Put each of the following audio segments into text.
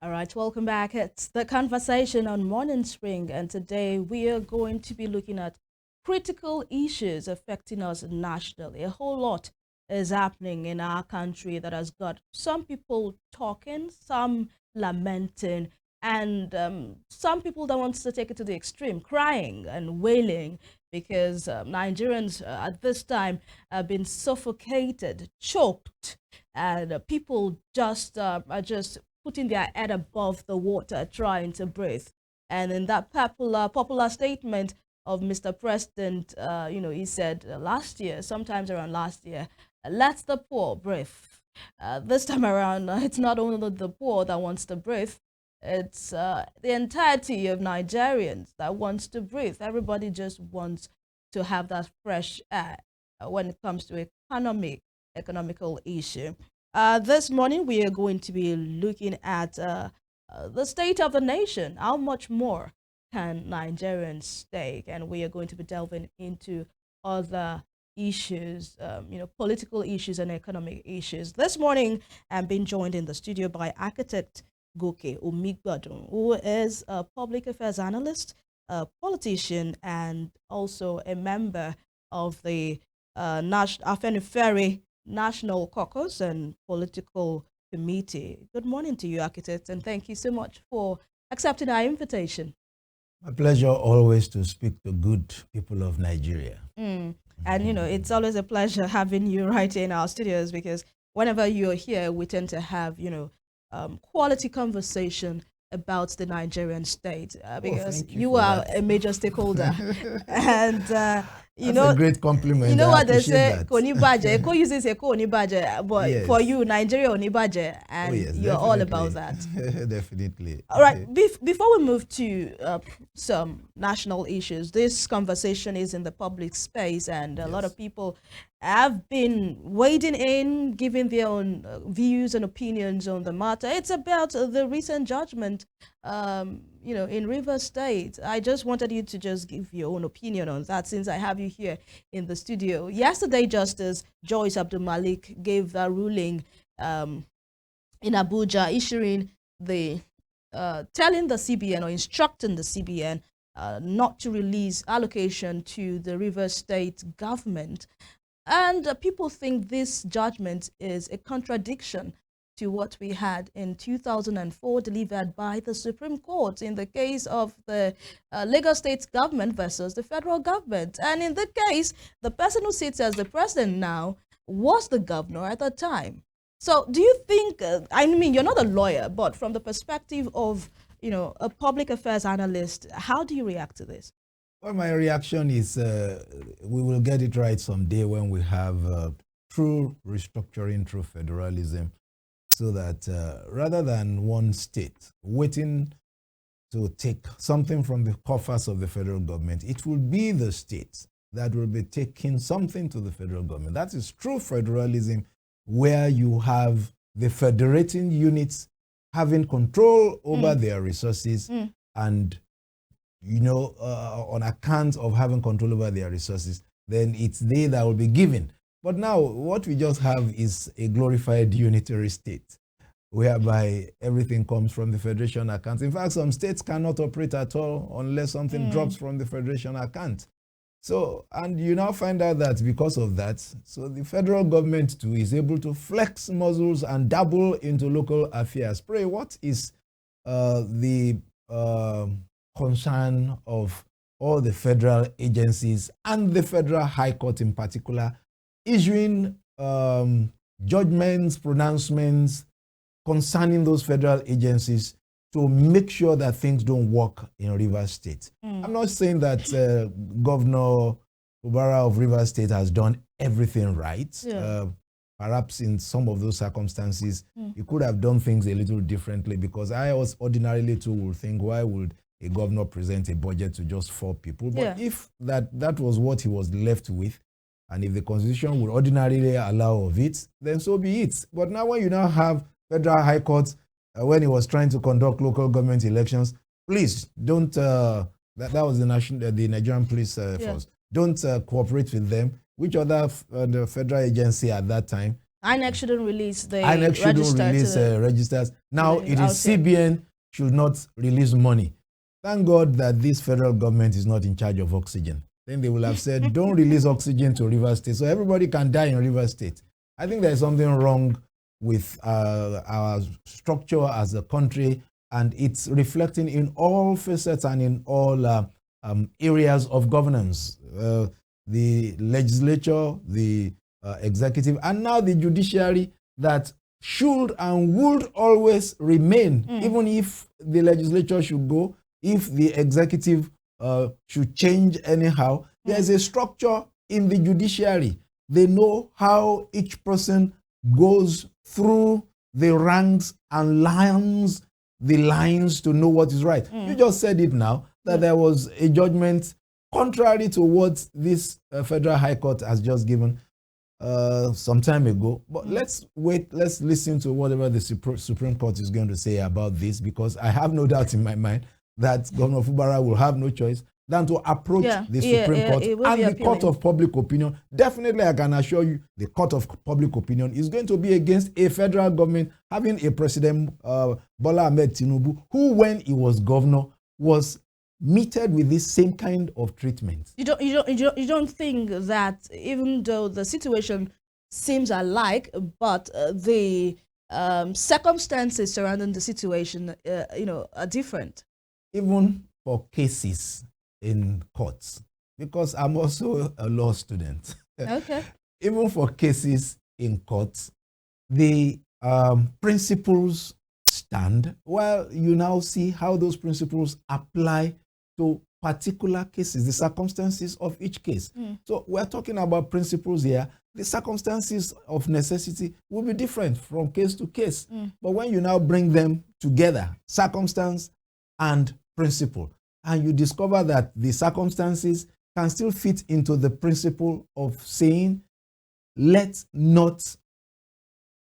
All right, welcome back. It's the conversation on Morning Spring, and today we are going to be looking at critical issues affecting us nationally. A whole lot is happening in our country that has got some people talking, some lamenting, and some people that wants to take it to the extreme, crying and wailing because Nigerians at this time have been suffocated, choked, and people just are just putting their head above the water trying to breathe. And in that popular statement of Mr. President, he said last year, sometimes around last year, let the poor breathe. This time around, it's not only the poor that wants to breathe, it's the entirety of Nigerians that wants to breathe. Everybody just wants to have that fresh air when it comes to economical issue. This morning, we are going to be looking at the state of the nation. How much more can Nigerians take? And we are going to be delving into other issues, political issues and economic issues. This morning, I'm being joined in the studio by architect Goke Omigbodun, who is a public affairs analyst, a politician, and also a member of the Afenifere National Caucus and Political Committee. Good morning to you, architect, and thank you so much for accepting our invitation. My pleasure always to speak to good people of Nigeria. And it's always a pleasure having you right in our studios because whenever you're here, we tend to have quality conversation about the Nigerian state because you are that. a major stakeholder, and That's a great compliment. You know I what they say, that. Konibaje. Eko uses Eko Onibaje, but Yes. for you, Nigeria Onibaje, and yes, you're all about that. Definitely. All right, before we move to some national issues, this conversation is in the public space, and a lot of people have been wading in, giving their own views and opinions on the matter. It's about the recent judgment, in Rivers State. I just wanted you to just give your own opinion on that since I have you here in the studio. Yesterday, Justice Joyce Abdul Malik gave that ruling in Abuja, issuing the telling the CBN or instructing the CBN not to release allocation to the Rivers State government. And people think this judgment is a contradiction to what we had in 2004 delivered by the Supreme Court in the case of the Lagos State government versus the federal government. And in that case, the person who sits as the president now was the governor at the time. So do you think, I mean, you're not a lawyer, but from the perspective of, a public affairs analyst, how do you react to this? Well, my reaction is we will get it right someday when we have true restructuring, true federalism, so that rather than one state waiting to take something from the coffers of the federal government, it will be the state that will be taking something to the federal government. That is true federalism, where you have the federating units having control over their resources and on account of having control over their resources, then it's they that will be given. But now what we just have is a glorified unitary state, whereby everything comes from the federation account. In fact, some states cannot operate at all unless something drops from the federation account. So, and you now find out that because of that, so the federal government too is able to flex muscles and dabble into local affairs. Pray, what is the concern of all the federal agencies and the Federal High Court in particular, issuing judgments, pronouncements concerning those federal agencies to make sure that things don't work in Rivers State? I'm not saying that Governor Ubara of Rivers State has done everything right. Perhaps in some of those circumstances, he could have done things a little differently, because I was ordinarily too would think, why would a governor present a budget to just 4 people? But if that was what he was left with, and if the Constitution would ordinarily allow of it, then so be it. But now when you now have Federal High Court, when he was trying to conduct local government elections, please don't, that was the Nigerian police force, don't cooperate with them. Which other the federal agency at that time INEC shouldn't release the INEC shouldn't register release registers. Now it is CBN should not release money. Thank God that this federal government is not in charge of oxygen. Then they will have said, don't release oxygen to Rivers State, so everybody can die in Rivers State. I think there's something wrong with our structure as a country, and it's reflecting in all facets and in all areas of governance. The legislature, the executive, and now the judiciary that should and would always remain, even if the legislature should go, if the executive should change anyhow. There's a structure in the judiciary. They know how each person goes through the ranks and lines the lines to know what is right. You just said it now, that there was a judgment contrary to what this Federal High Court has just given some time ago. But let's wait, let's listen to whatever the Supreme Court is going to say about this, because I have no doubt in my mind that Governor Fubara will have no choice than to approach the Supreme Court and the Court of Public Opinion. Definitely, I can assure you, the Court of Public Opinion is going to be against a federal government having a President, Bola Ahmed Tinubu, who, when he was governor, was meted with this same kind of treatment. You don't think that, even though the situation seems alike, but the circumstances surrounding the situation, are different? Even for cases in courts, because I'm also a law student. Okay. Even for cases in courts, the principles stand. Well, you now see how those principles apply to particular cases, the circumstances of each case. So we're talking about principles here. The circumstances of necessity will be different from case to case. But when you now bring them together, circumstance and principle, and you discover that the circumstances can still fit into the principle of saying, let's not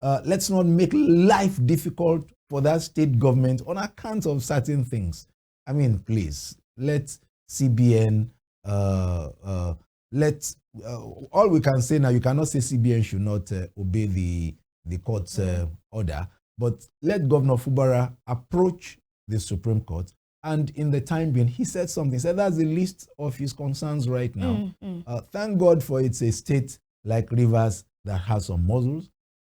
make life difficult for that state government on account of certain things. I mean, please, let CBN, all we can say now, you cannot say CBN should not obey the court's order, but let Governor Fubara approach the Supreme Court. And in the time being, he said something. He said that's the least of his concerns right now. Thank God for it's a state like Rivers that has some muscles.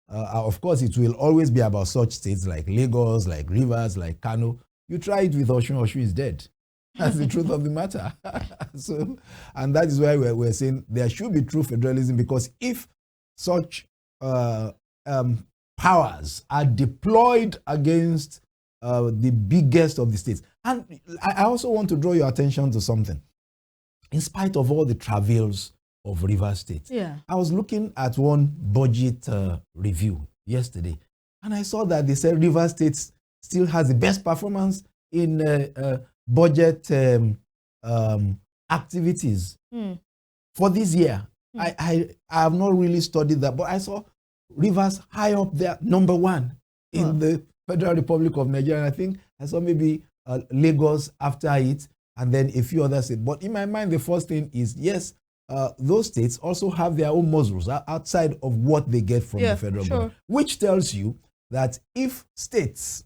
Of course, it will always be about such states like Lagos, like Rivers, like Kano. You try it with Osun, Osun is dead. That's the truth of the matter. So, and that is why we're saying there should be true federalism, because if such powers are deployed against the biggest of the states. And I also want to draw your attention to something. In spite of all the travails of Rivers State, I was looking at one budget review yesterday, and I saw that they said Rivers State still has the best performance in budget activities for this year. I have not really studied that, but I saw Rivers high up there, number one in the Federal Republic of Nigeria. And I think I saw maybe Lagos after it, and then a few other states. But in my mind, the first thing is, yes, those states also have their own muscles outside of what they get from the federal government, which tells you that if states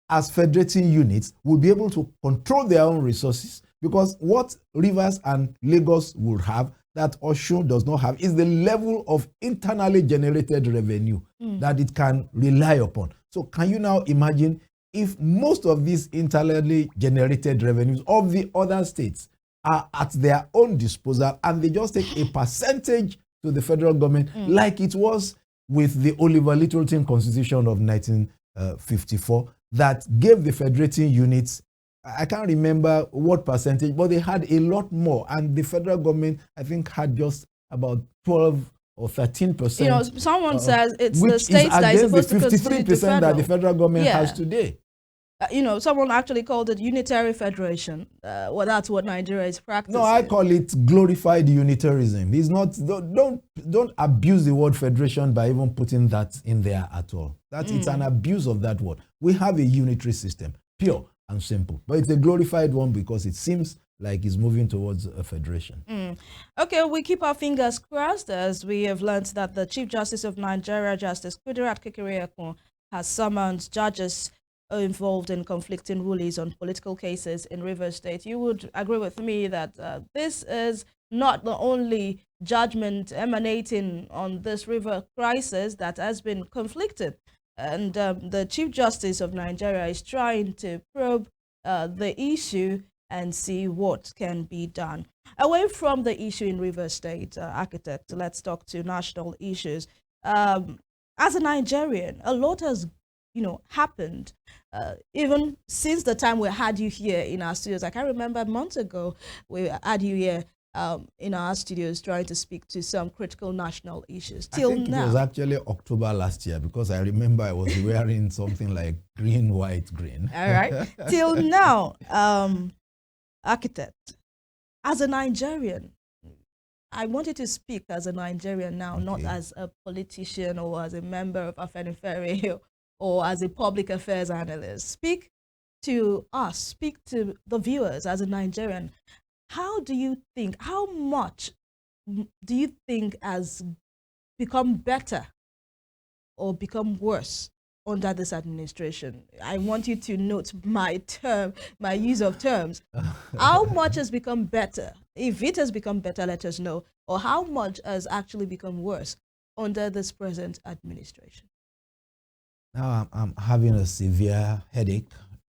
as federating units will be able to control their own resources, because what Rivers and Lagos would have that Osun does not have is the level of internally generated revenue that it can rely upon. So can you now imagine if most of these internally generated revenues of the other states are at their own disposal, and they just take a percentage to the federal government, like it was with the Oliver Littleton Constitution of 1954 that gave the federating units, I can't remember what percentage, but they had a lot more. And the federal government, I think, had just about 12 or 13%. Someone says it's the states that is supposed to constitute the 53% that the federal government has today. Someone actually called it unitary federation. Well, that's what Nigeria is practicing. No, I call it glorified unitarism. It's not. Don't abuse the word federation by even putting that in there at all. It's an abuse of that word. We have a unitary system, pure and simple, but it's a glorified one because it seems like it's moving towards a federation. Okay, we keep our fingers crossed as we have learned that the Chief Justice of Nigeria, Justice Kudirat Kekereekun, has summoned judges involved in conflicting rulings on political cases in Rivers State. You would agree with me that this is not the only judgment emanating on this river crisis that has been conflicted. And the Chief Justice of Nigeria is trying to probe the issue and see what can be done. Away from the issue in Rivers State, architect, let's talk to national issues. As a Nigerian, a lot has, happened. Even since the time we had you here in our studios, I can remember months ago we had you here in our studios trying to speak to some critical national issues. Till I think now, it was actually October last year, because I remember I was wearing something like green, white, green. all right. Till now, architect, as a Nigerian, I wanted to speak as a Nigerian now, Okay. not as a politician or as a member of Afenifere or as a public affairs analyst. Speak to us, speak to the viewers as a Nigerian. How much do you think has become better or become worse under this administration? I want you to note my use of terms. How much has become better? If it has become better, let us know. Or how much has actually become worse under this present administration? Now I'm having a severe headache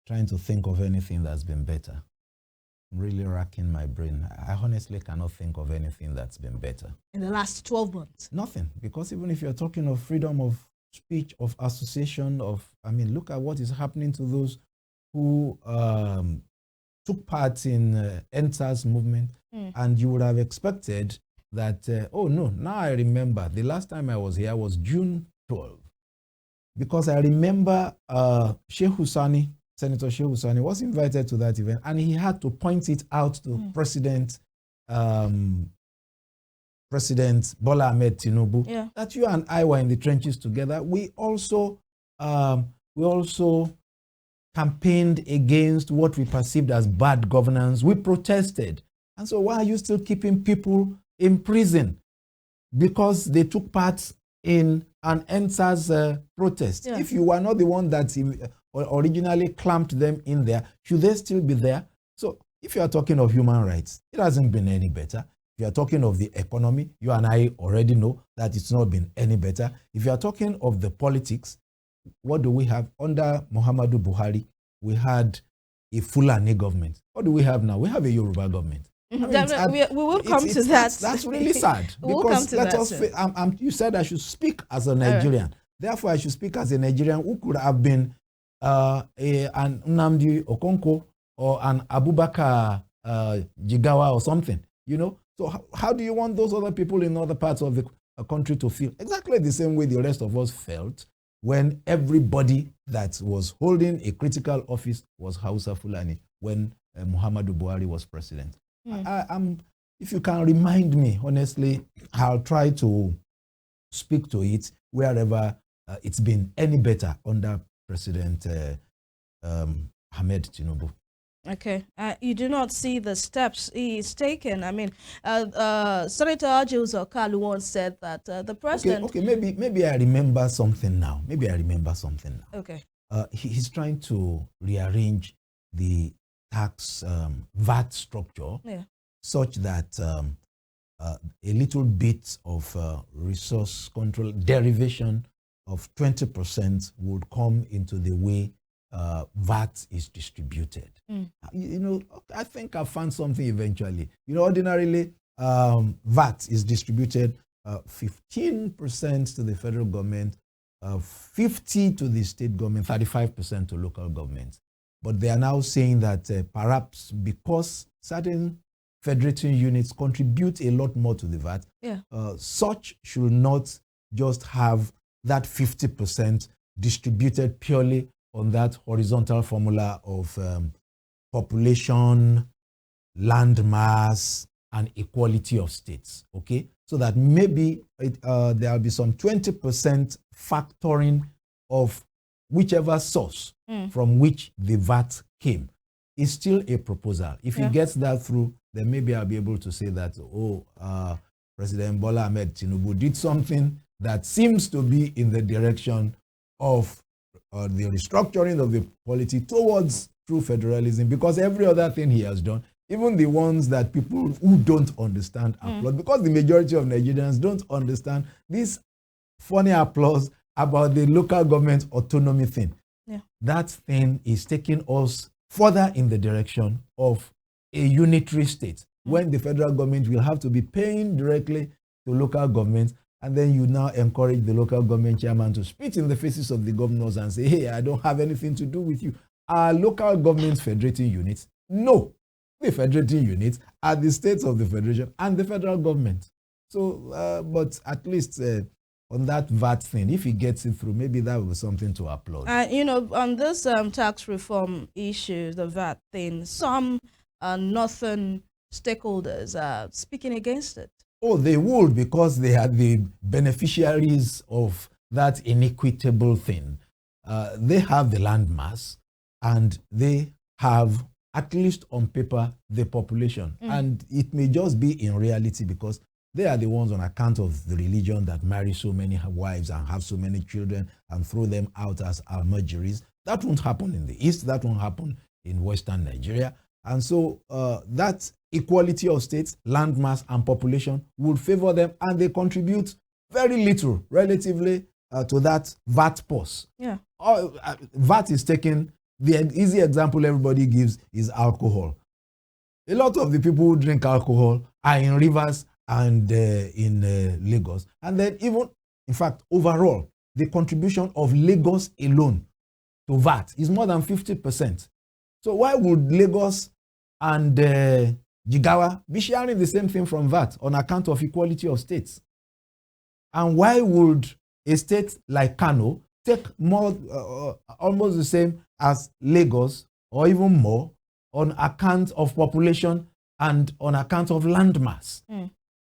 trying to think of anything that's been better. I'm really racking my brain. I honestly cannot think of anything that's been better. In the last 12 months? Nothing, because even if you're talking of freedom of speech, of association, look at what is happening to those who took part in ENTA's movement, and you would have expected that, oh no, now I remember, the last time I was here was June 12, because I remember Sheikh Husani, Senator Sheikh Husani, was invited to that event, and he had to point it out to President Bola Ahmed Tinubu, that you and I were in the trenches together. We also campaigned against what we perceived as bad governance. We protested. And so why are you still keeping people in prison? Because they took part in an ENSAS protest. Yeah. If you were not the one that originally clamped them in there, should they still be there? So if you are talking of human rights, it hasn't been any better. If you are talking of the economy, you and I already know that it's not been any better. If you are talking of the politics, what do we have? Under Muhammadu Buhari, we had a Fulani government. What do we have now? We have a Yoruba government. We will come to that. That's really sad. We'll come to that. You said I should speak as a Nigerian. Therefore, I should speak as a Nigerian who could have been an Nnamdi Okonkwo or an Abubakar Jigawa or something, So how do you want those other people in other parts of the country to feel? Exactly the same way the rest of us felt when everybody that was holding a critical office was Hausa Fulani when Muhammadu Buhari was president. If you can remind me, honestly, I'll try to speak to it wherever it's been any better under President Ahmed Tinubu. Okay. You do not see the steps he's taken. Senator Ajus Okalu once said that the president... Okay, maybe I remember something now. Okay. He's trying to rearrange the tax VAT structure such that a little bit of resource control derivation of 20% would come into the way VAT is distributed. I think I found something eventually. Ordinarily, VAT is distributed 15% to the federal government, 50% to the state government, 35% to local government. But they are now saying that perhaps because certain federating units contribute a lot more to the VAT, such should not just have that 50% distributed purely on that horizontal formula of population, land mass, and equality of states, okay? So that maybe there will be some 20% factoring of whichever source from which the VAT came. is still a proposal. If he gets that through, then maybe I'll be able to say that, President Bola Ahmed Tinubu did something that seems to be in the direction of the restructuring of the polity towards true federalism, because every other thing he has done, even the ones that people who don't understand applaud, because the majority of Nigerians don't understand this funny applause about the local government autonomy thing. Yeah. That thing is taking us further in the direction of a unitary state, when the federal government will have to be paying directly to local governments, and then you now encourage the local government chairman to spit in the faces of the governors and say, hey, I don't have anything to do with you. Are local governments federating units? No. The federating units are the states of the federation and the federal government. So, but at least on that VAT thing, if he gets it through, maybe that will be something to applaud. On this tax reform issue, the VAT thing, some northern stakeholders are speaking against it. Oh, they would, because they are the beneficiaries of that inequitable thing. They have the landmass, and they have, at least on paper, the population. And it may just be in reality, because they are the ones, on account of the religion, that marry so many wives and have so many children and throw them out as almajiris. That won't happen in the East. That won't happen in Western Nigeria. And so that equality of states, landmass, and population would favor them, and they contribute very little relatively to that VAT purse. Yeah. VAT is taken. The easy example everybody gives is alcohol. A lot of the people who drink alcohol are in Rivers and in Lagos. And then even, in fact, overall, the contribution of Lagos alone to VAT is more than 50%. So why would Lagos and Jigawa be sharing the same thing from VAT on account of equality of states? And why would a state like Kano take more, almost the same as Lagos, or even more, on account of population and on account of landmass,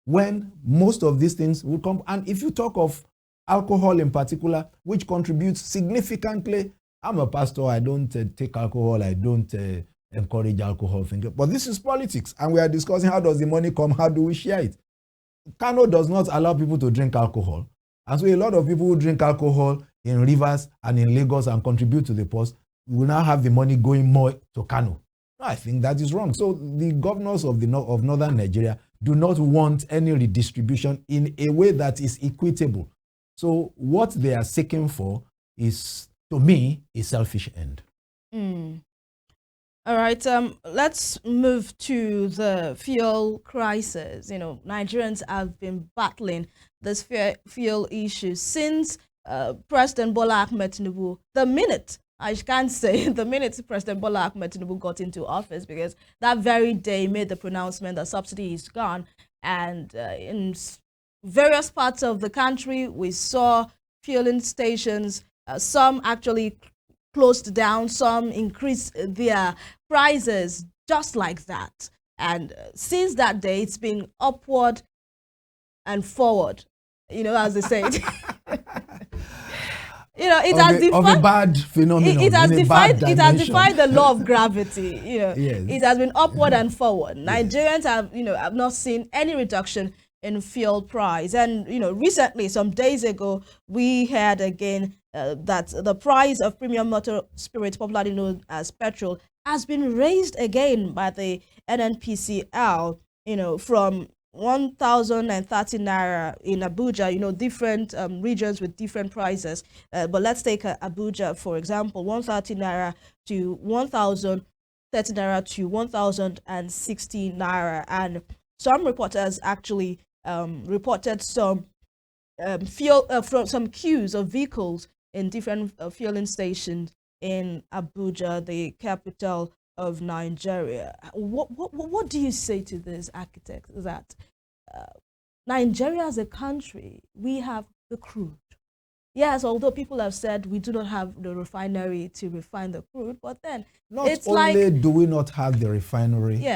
when most of these things will come? And if you talk of alcohol in particular, which contributes significantly, I'm a pastor, I don't take alcohol, I don't encourage alcohol thing, but this is politics, and we are discussing how does the money come, how do we share it. Kano does not allow people to drink alcohol, and so a lot of people who drink alcohol in Rivers and in Lagos and contribute to the purse will now have the money going more to Kano. No, I think that is wrong. So the governors of northern Nigeria do not want any redistribution in a way that is equitable. So what they are seeking for is, to me, a selfish end. All right, let's move to the fuel crisis. Nigerians have been battling this fuel issue since President Bola Ahmed Tinubu, the minute President Bola Ahmed Tinubu got into office, because that very day made the pronouncement that subsidy is gone. And in various parts of the country, we saw fueling stations, some actually closed down, some increased their prices just like that. And since that day, it's been upward and forward, as they say. It has defied a bad phenomenon. It has defied the law of gravity. Yes. It has been upward and forward. Nigerians have not seen any reduction in fuel price. And recently, some days ago, we heard again that the price of premium motor spirit, popularly known as petrol, has been raised again by the NNPCL. From 1,030 naira in Abuja, different regions with different prices. But let's take Abuja, for example, 130 naira to 1,030 naira to 1,060 naira. And some reporters actually reported some from some queues of vehicles in different fueling stations in Abuja, the capital of Nigeria. What do you say to this, architect, that Nigeria as a country, we have the crude? Yes, although people have said we do not have the refinery to refine the crude, but then not only do we not have the refinery,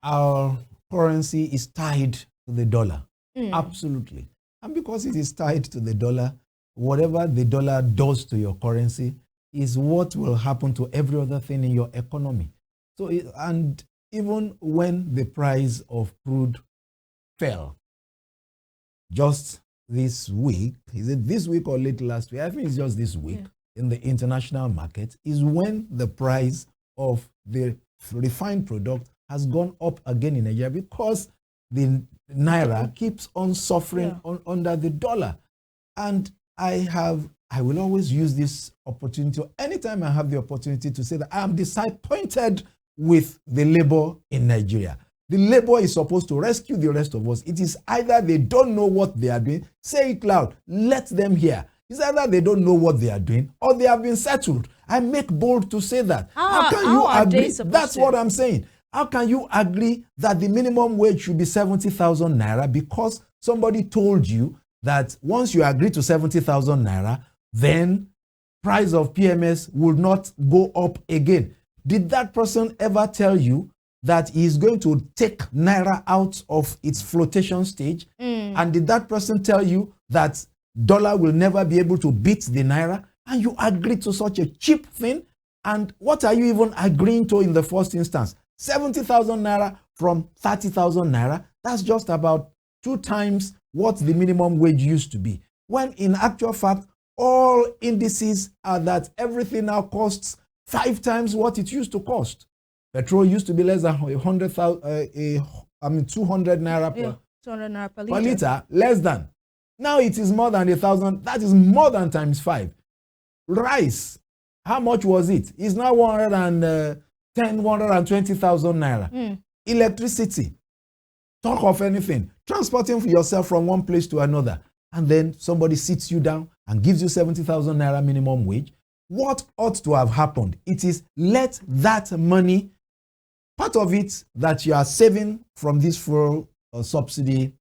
our currency is tied to the dollar. Absolutely. And because it is tied to the dollar, whatever the dollar does to your currency is what will happen to every other thing in your economy. So, and even when the price of crude fell just this week, is it this week or late last week? I think it's just this week in the international market, is when the price of the refined product has gone up again in Nigeria because the naira keeps on suffering under the dollar. And I will always use this opportunity, anytime I have the opportunity, to say that I am disappointed with the labor in Nigeria. The labor is supposed to rescue the rest of us. It is either they don't know what they are doing, say it loud, let them hear. It's either they don't know what they are doing or they have been settled. I make bold to say that. How can you agree? That's what I'm saying. How can you agree that the minimum wage should be 70,000 naira because somebody told you that once you agree to 70,000 naira, then price of PMS will not go up again? Did that person ever tell you that he is going to take naira out of its flotation stage? And did that person tell you that dollar will never be able to beat the naira? And you agree to such a cheap thing? And what are you even agreeing to in the first instance? 70,000 naira from 30,000 naira. That's just about 2 times what the minimum wage used to be. When in actual fact, all indices are that everything now costs 5 times what it used to cost. Petrol used to be less than 200 naira per, 200 naira per liter, less than. Now it is more than 1,000. That is more than times 5. Rice, how much was it? It's now 120,000 naira. Electricity, talk of anything. Transporting yourself from one place to another. And then somebody sits you down and gives you 70,000 naira minimum wage. What ought to have happened? It is let that money, part of it that you are saving from this fuel subsidy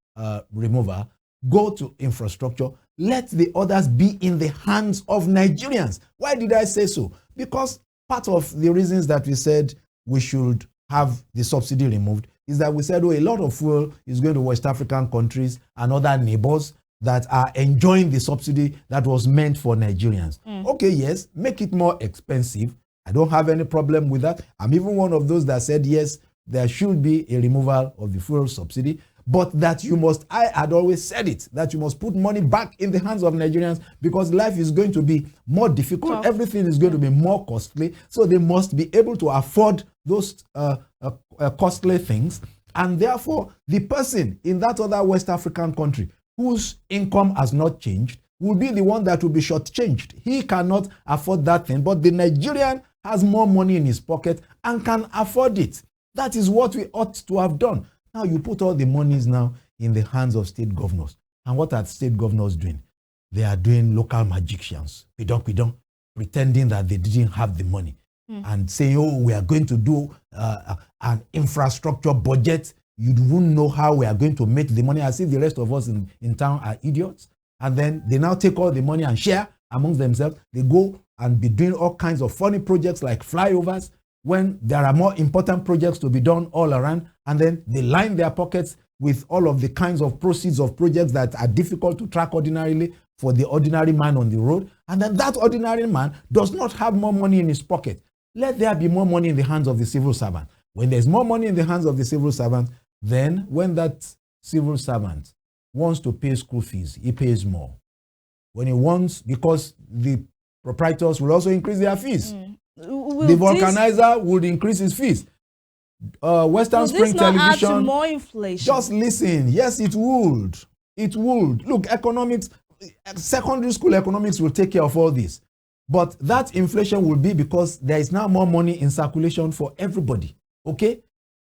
removal, go to infrastructure. Let the others be in the hands of Nigerians. Why did I say so? Because part of the reasons that we said we should have the subsidy removed is that we said, oh, a lot of fuel is going to West African countries and other neighbors that are enjoying the subsidy that was meant for Nigerians. Okay, yes, make it more expensive. I don't have any problem with that. I'm even one of those that said, yes, there should be a removal of the fuel subsidy, but that you must, I had always said it, that you must put money back in the hands of Nigerians because life is going to be more difficult. Everything is going to be more costly. So they must be able to afford those costly things. And therefore, the person in that other West African country whose income has not changed will be the one that will be shortchanged. He cannot afford that thing, but the Nigerian has more money in his pocket and can afford it. That is what we ought to have done. Now you put all the monies now in the hands of state governors. And what are state governors doing? They are doing local magicians, pretending that they didn't have the money and saying, oh, we are going to do an infrastructure budget. You wouldn't know how we are going to make the money, as if the rest of us in town are idiots. And then they now take all the money and share amongst themselves. They go and be doing all kinds of funny projects like flyovers when there are more important projects to be done all around. And then they line their pockets with all of the kinds of proceeds of projects that are difficult to track ordinarily for the ordinary man on the road. And then that ordinary man does not have more money in his pocket. Let there be more money in the hands of the civil servant. When there's more money in the hands of the civil servant, then when that civil servant wants to pay school fees, he pays more. When he wants, because the proprietors will also increase their fees. The vulcanizer would increase his fees. Western Spring Television. Add to more inflation? Just listen. Yes, it would. It would. Look, economics, secondary school economics will take care of all this. But that inflation will be because there is now more money in circulation for everybody. Okay?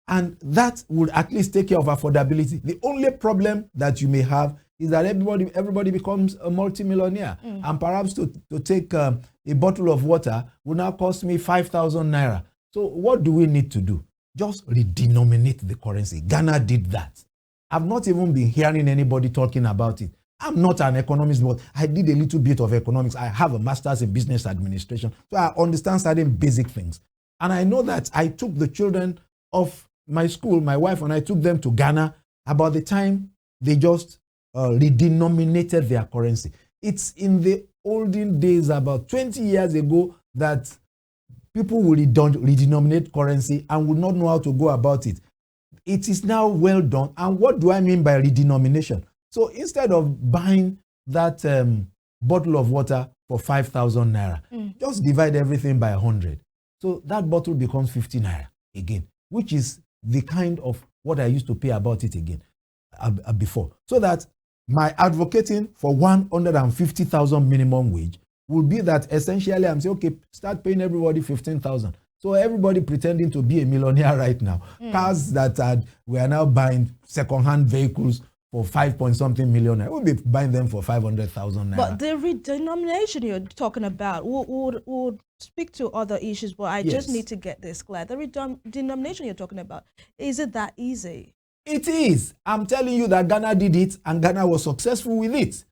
And that would at least take care of affordability. The only problem that you may have is that everybody becomes a multimillionaire. And perhaps to take a bottle of water will now cost me 5,000 naira. So what do we need to do? Just redenominate the currency. Ghana did that. I've not even been hearing anybody talking about it. I'm not an economist, but I did a little bit of economics. I have a master's in business administration, so I understand certain basic things. And I know that I took the children of my school, my wife and I took them to Ghana about the time they just redenominated their currency. It's in the olden days, about 20 years ago, that people will redenominate currency and would not know how to go about it. It is now well done. And what do I mean by redenomination? So instead of buying that bottle of water for 5,000 naira, just divide everything by 100. So that bottle becomes 50 naira again, which is the kind of what I used to pay about it again before. So that my advocating for 150,000 minimum wage will be that essentially I'm saying, okay, start paying everybody 15,000. So everybody pretending to be a millionaire right now. Cars that we are now buying second-hand vehicles for 5-point-something million. We'll be buying them for 500,000 naira. But the redenomination you're talking about would speak to other issues, but I just need to get this clear. The redenomination you're talking about, is it that easy? It is. I'm telling you that Ghana did it and Ghana was successful with it.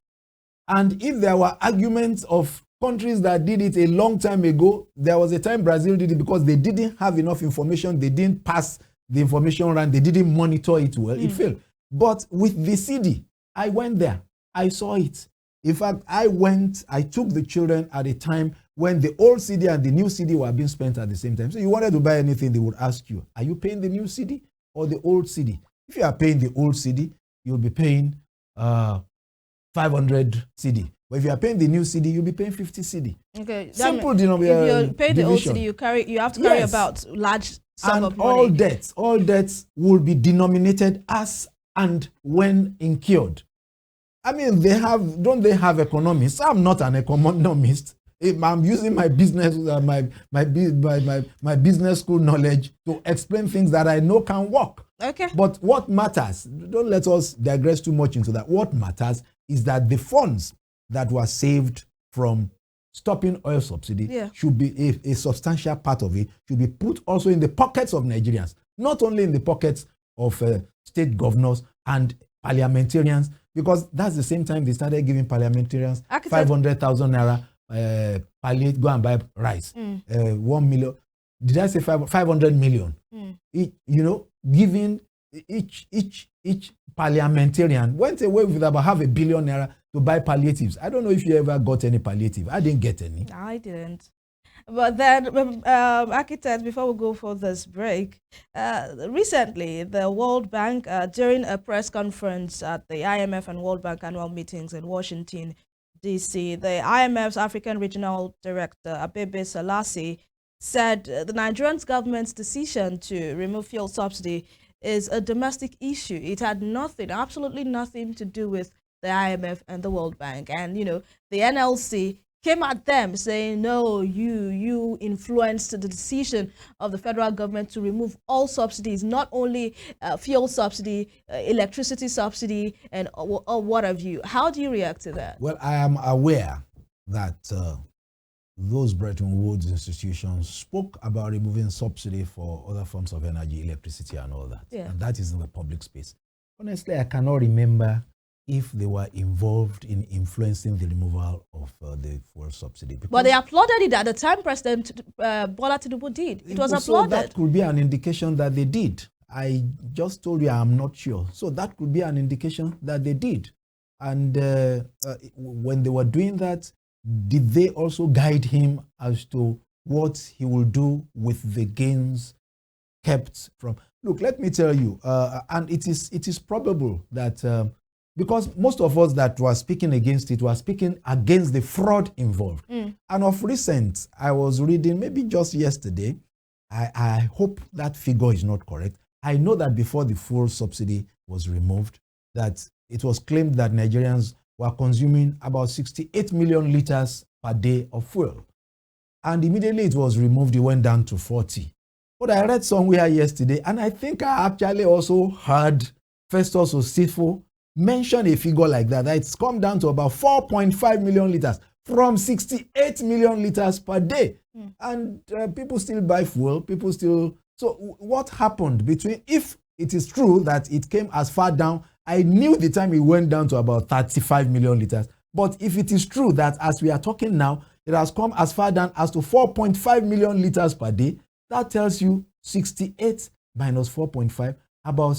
And if there were arguments of countries that did it a long time ago, there was a time Brazil did it because they didn't have enough information, they didn't pass the information around, they didn't monitor it well, it failed. But with the CD, I went there, I saw it. In fact, I took the children at a time when the old CD and the new CD were being spent at the same time. So you wanted to buy anything, they would ask you, are you paying the new CD or the old CD? If you are paying the old CD, you'll be paying 500 CD. But if you are paying the new CD, you'll be paying 50 CD. Okay. Simple if you pay the old CD, you have to carry about large sum of money. All debts will be denominated as and when incurred. I mean, don't they have economists? I'm not an economist. I'm using my business, my business school knowledge to explain things that I know can work. Okay. But what matters, don't let us digress too much into that. What matters is that the funds that were saved from stopping oil subsidy should be a substantial part of it, should be put also in the pockets of Nigerians, not only in the pockets of state governors and parliamentarians, because that's the same time they started giving parliamentarians 500,000 naira palliate, go and buy rice. 1 million. Did I say 500 million? Giving each parliamentarian went away with about half a billion naira to buy palliatives. I don't know if you ever got any palliative. I didn't get any. I didn't. But then, architect, before we go for this break, recently the World Bank, during a press conference at the IMF and World Bank annual meetings in Washington, D.C., the IMF's African Regional Director, Abebe Selassie, said the Nigerian government's decision to remove fuel subsidy is a domestic issue. It had nothing, absolutely nothing to do with the IMF and the World Bank. And, the NLC came at them saying, no, you influenced the decision of the federal government to remove all subsidies, not only fuel subsidy, electricity subsidy, and or what have you. How do you react to that? Well, I am aware that those Bretton Woods institutions spoke about removing subsidy for other forms of energy, electricity and all that. And that is in the public space. Honestly, I cannot remember if they were involved in influencing the removal of the fuel subsidy. But they applauded it at the time President Bola Tinubu did. It was applauded. So that could be an indication that they did. I just told you I'm not sure. So that could be an indication that they did. And when they were doing that, did they also guide him as to what he will do with the gains kept from? Look, let me tell you, and it is probable that because most of us that were speaking against it were speaking against the fraud involved. And of recent, I was reading, maybe just yesterday, I hope that figure is not correct. I know that before the fuel subsidy was removed, that it was claimed that Nigerians were consuming about 68 million liters per day of fuel. And immediately it was removed, it went down to 40. But I read somewhere yesterday, and I think I actually also heard Festus Osifo mention a figure like that it's come down to about 4.5 million liters from 68 million liters per day. And people still buy fuel, people still... So what happened between, if it is true that it came as far down, I knew the time it went down to about 35 million liters. But if it is true that as we are talking now, it has come as far down as to 4.5 million liters per day, that tells you 68 minus 4.5, about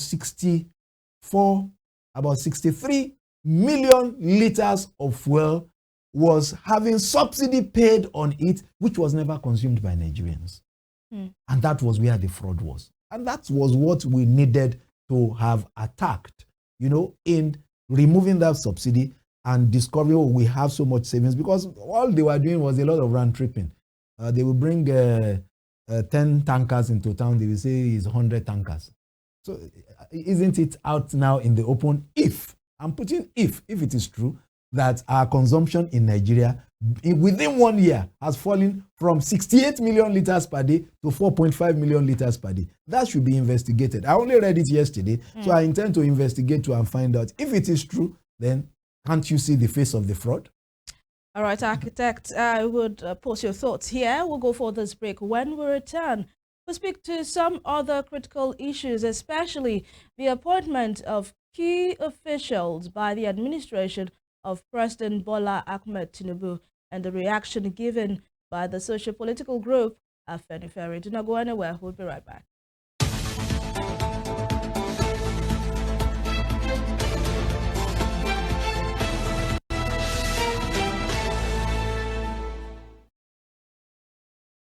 63 million liters of fuel was having subsidy paid on it, which was never consumed by Nigerians. And that was where the fraud was. And that was what we needed to have attacked, in removing that subsidy and discovering, we have so much savings, because all they were doing was a lot of round tripping. They will bring 10 tankers into town. They will say it's 100 tankers. So isn't it out now in the open? If it is true that our consumption in Nigeria within 1 year has fallen from 68 million liters per day to 4.5 million liters per day. That should be investigated. I only read it yesterday, so I intend to investigate and find out. If it is true, then can't you see the face of the fraud? All right, architect, I would post your thoughts here. We'll go for this break. When we return, we'll speak to some other critical issues, especially the appointment of key officials by the administration of President Bola Ahmed Tinubu and the reaction given by the socio-political group Afenifere. Do not go anywhere. We'll be right back.